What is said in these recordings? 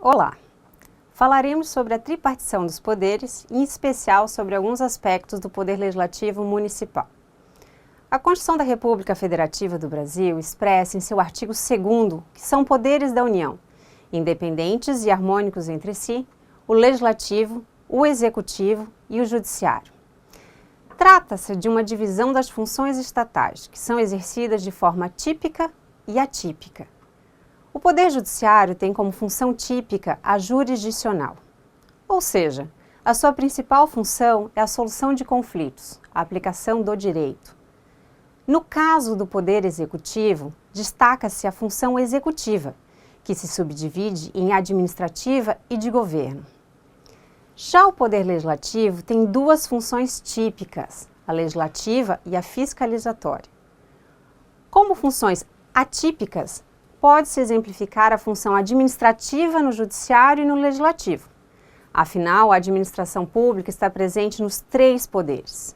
Olá! Falaremos sobre a tripartição dos poderes, em especial sobre alguns aspectos do Poder Legislativo Municipal. A Constituição da República Federativa do Brasil expressa em seu artigo 2º que são poderes da União, independentes e harmônicos entre si, o Legislativo, o Executivo e o Judiciário. Trata-se de uma divisão das funções estatais, que são exercidas de forma típica e atípica. O Poder Judiciário tem como função típica a jurisdicional, ou seja, a sua principal função é a solução de conflitos, a aplicação do direito. No caso do Poder Executivo, destaca-se a função executiva, que se subdivide em administrativa e de governo. Já o Poder Legislativo tem duas funções típicas, a legislativa e a fiscalizatória. Como funções atípicas, pode-se exemplificar a função administrativa no Judiciário e no Legislativo. Afinal, a administração pública está presente nos três poderes.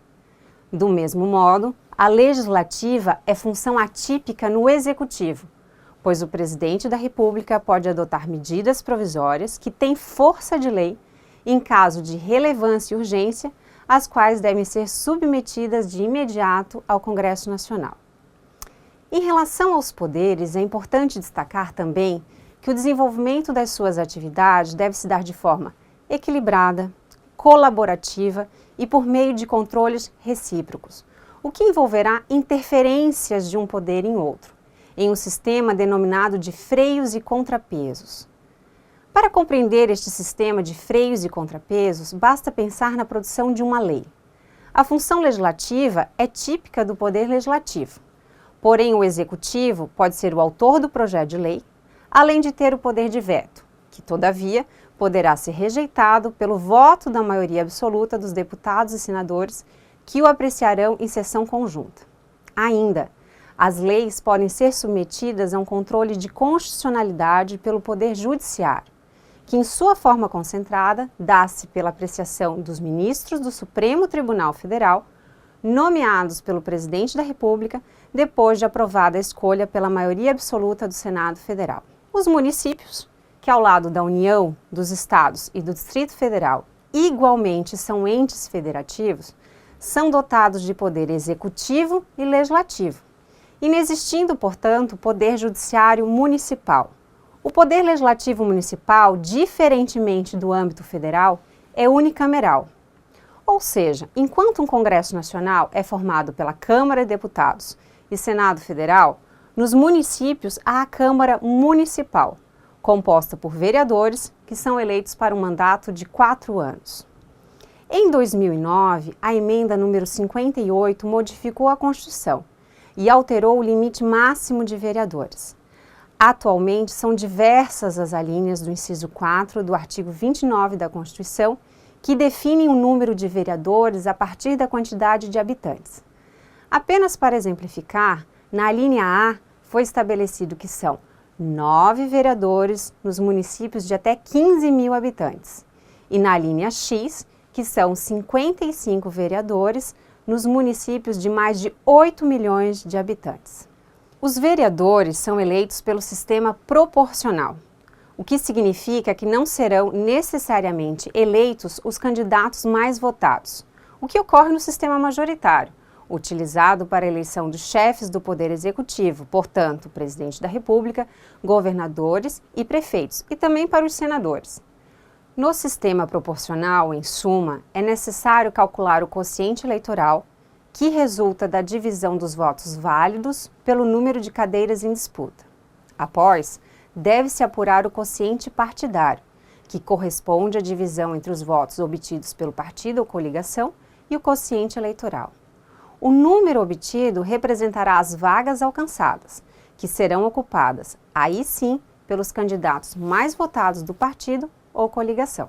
Do mesmo modo, a legislativa é função atípica no Executivo, pois o Presidente da República pode adotar medidas provisórias que têm força de lei em caso de relevância e urgência, as quais devem ser submetidas de imediato ao Congresso Nacional. Em relação aos poderes, é importante destacar também que o desenvolvimento das suas atividades deve se dar de forma equilibrada, colaborativa e por meio de controles recíprocos, o que envolverá interferências de um poder em outro, em um sistema denominado de freios e contrapesos. Para compreender este sistema de freios e contrapesos, basta pensar na produção de uma lei. A função legislativa é típica do Poder Legislativo. Porém, o Executivo pode ser o autor do projeto de lei, além de ter o poder de veto, que, todavia, poderá ser rejeitado pelo voto da maioria absoluta dos deputados e senadores que o apreciarão em sessão conjunta. Ainda, as leis podem ser submetidas a um controle de constitucionalidade pelo Poder Judiciário, que, em sua forma concentrada, dá-se pela apreciação dos ministros do Supremo Tribunal Federal, nomeados pelo Presidente da República, depois de aprovada a escolha pela maioria absoluta do Senado Federal. Os municípios, que ao lado da União, dos Estados e do Distrito Federal, igualmente são entes federativos, são dotados de poder executivo e legislativo, inexistindo, portanto, poder judiciário municipal. O Poder Legislativo Municipal, diferentemente do âmbito federal, é unicameral. Ou seja, enquanto um Congresso Nacional é formado pela Câmara de Deputados e Senado Federal, nos municípios há a Câmara Municipal, composta por vereadores que são eleitos para um mandato de 4 anos. Em 2009, a emenda número 58 modificou a Constituição e alterou o limite máximo de vereadores. Atualmente, são diversas as alíneas do inciso 4 do artigo 29 da Constituição que definem o número de vereadores a partir da quantidade de habitantes. Apenas para exemplificar, na alínea A foi estabelecido que são 9 vereadores nos municípios de até 15 mil habitantes e na alínea X, que são 55 vereadores nos municípios de mais de 8 milhões de habitantes. Os vereadores são eleitos pelo sistema proporcional, o que significa que não serão necessariamente eleitos os candidatos mais votados, o que ocorre no sistema majoritário, utilizado para a eleição dos chefes do Poder Executivo, portanto, o Presidente da República, governadores e prefeitos, e também para os senadores. No sistema proporcional, em suma, é necessário calcular o quociente eleitoral, que resulta da divisão dos votos válidos pelo número de cadeiras em disputa. Após, deve-se apurar o quociente partidário, que corresponde à divisão entre os votos obtidos pelo partido ou coligação e o quociente eleitoral. O número obtido representará as vagas alcançadas, que serão ocupadas, aí sim, pelos candidatos mais votados do partido ou coligação.